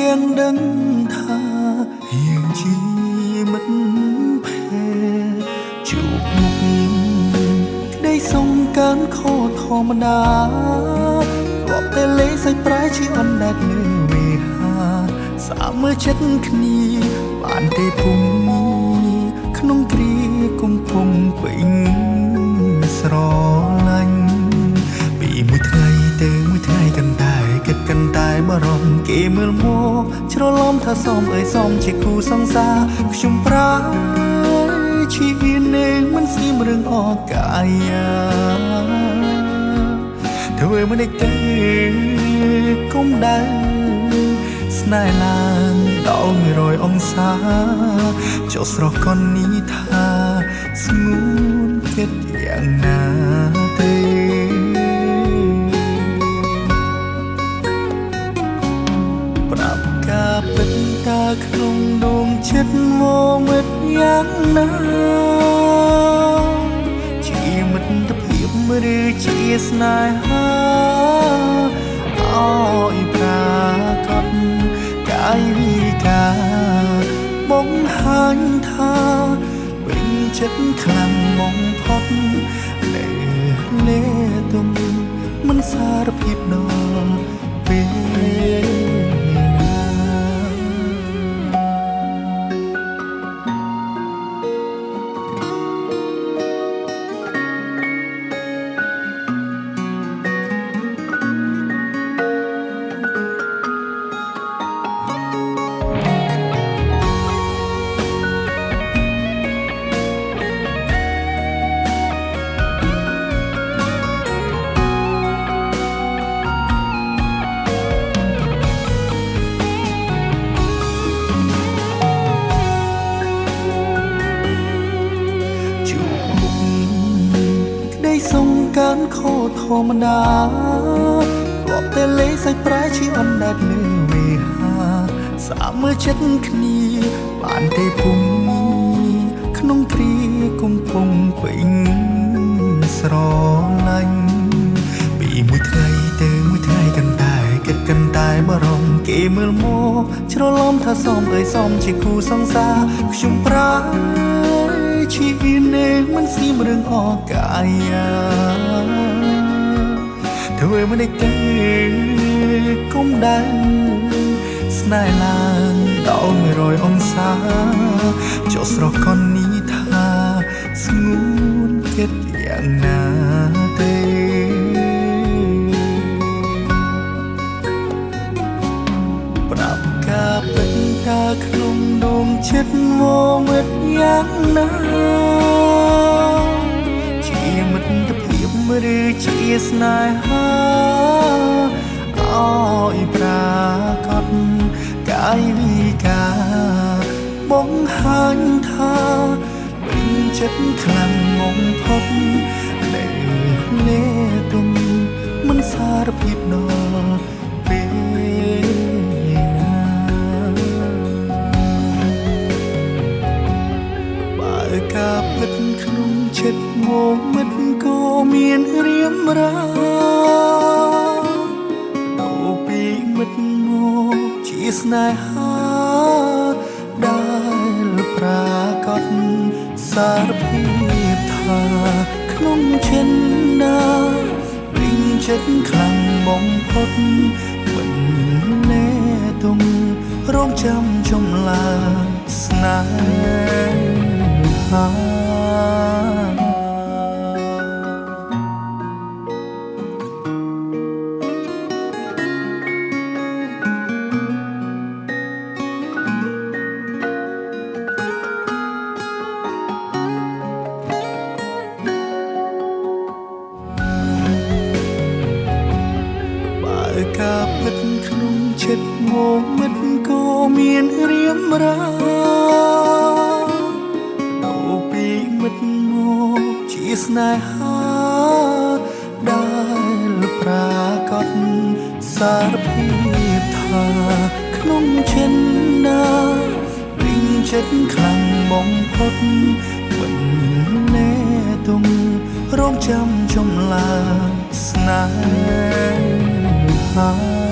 ទាំងដឹងថាយើងជាមិត្តភក្តិជួបមុខក្តីសង្កើនខុសធម្មតារាប់តែលេសាច់ប្រែជាអណ្ដែតលើវិហាសាមើចិត្តគ្នាបានទេពុំក្នុងគ្រាកំពុងពេញស្រឡាញ់ពីមួយថ្ងៃទៅមួយថ្ងៃកាន់តែគិតកាន់តែបារម្ភគេមើលមកច្រឡំថាសមអើយសមជាគូសង្សារខ្ញុំប្រាឈីនេមិនស្ងៀមរឿងអកាយាធ្វើមិនទេកុំដើរស្នេហ៍ឡើងដល់100អង្សាចុះស្រស់កននេះថាស្ងួនគិតយ៉ាងណាទេប្រាប់ការពិតតាក្នុងដងចិត្តមកមិត្តយ៉ាងណាជាមិត្តភាពឬជាស្នេហាអោយប្រាកដកាយវិការបង្ហាញថាពេញចិត្តខ្លាំងបំផុតនៅលេទុំមិនសារភាពដល់ពេលសង្កើនខុសធម្មតារាប់តែលេសាច់ប្រែជាអណ្ដែតលើវិហាសាមើចិត្តគ្នាបានទេពុំក្នុងគ្រាកំពុងពេញស្រឡាញ់ពីមួយថ្ងៃទៅមួយថ្ងៃកាន់តែគិតកាន់តែបារម្ភគេមើលមកច្រឡំថាសមអើយសមជាគូសង្សារខ្ញុំប្រាឈីនេមិនស្ងៀមរឿងអកាយាធ្វើមិនទេកុំដើរស្នេហ៍ឡើងដល់100អង្សាចុះស្រស់កននេះថាស្ងួនគិតយ៉ាងណាទេប្រាប់ការពិតតាក្នុងដងចិត្តមកមិត្តយ៉ាងណាជាមិត្តភាពឬជាស្នេហាអោយប្រាកដកាយវិការបង្ហាញថាពេញចិត្តខ្លាំងបំផុតនៅលេទុំមិនសារភាពដល់ពេលការពិតក្នុងចិត្តមកមិត្តក៏មានរៀមរាដល់ពីមិត្តមកជាស្នេហាដែលប្រាកដសារភាពថាក្នុងចិត្តណាពេញចិត្តខ្លាំងបំផុតមិនណែទុំរងចាំចម្លើយស្នេហ៍ការពិតក្នុងចិត្តមកមិត្តក៏មានរៀមរាដល់ពីមិត្តមកជាស្នេហាដែលប្រាកដសារភាពថាក្នុងចិត្តណាពេញចិត្តខ្លាំងបំផុតមិនណែទុំរងចាំចម្លើយស្នេហ៍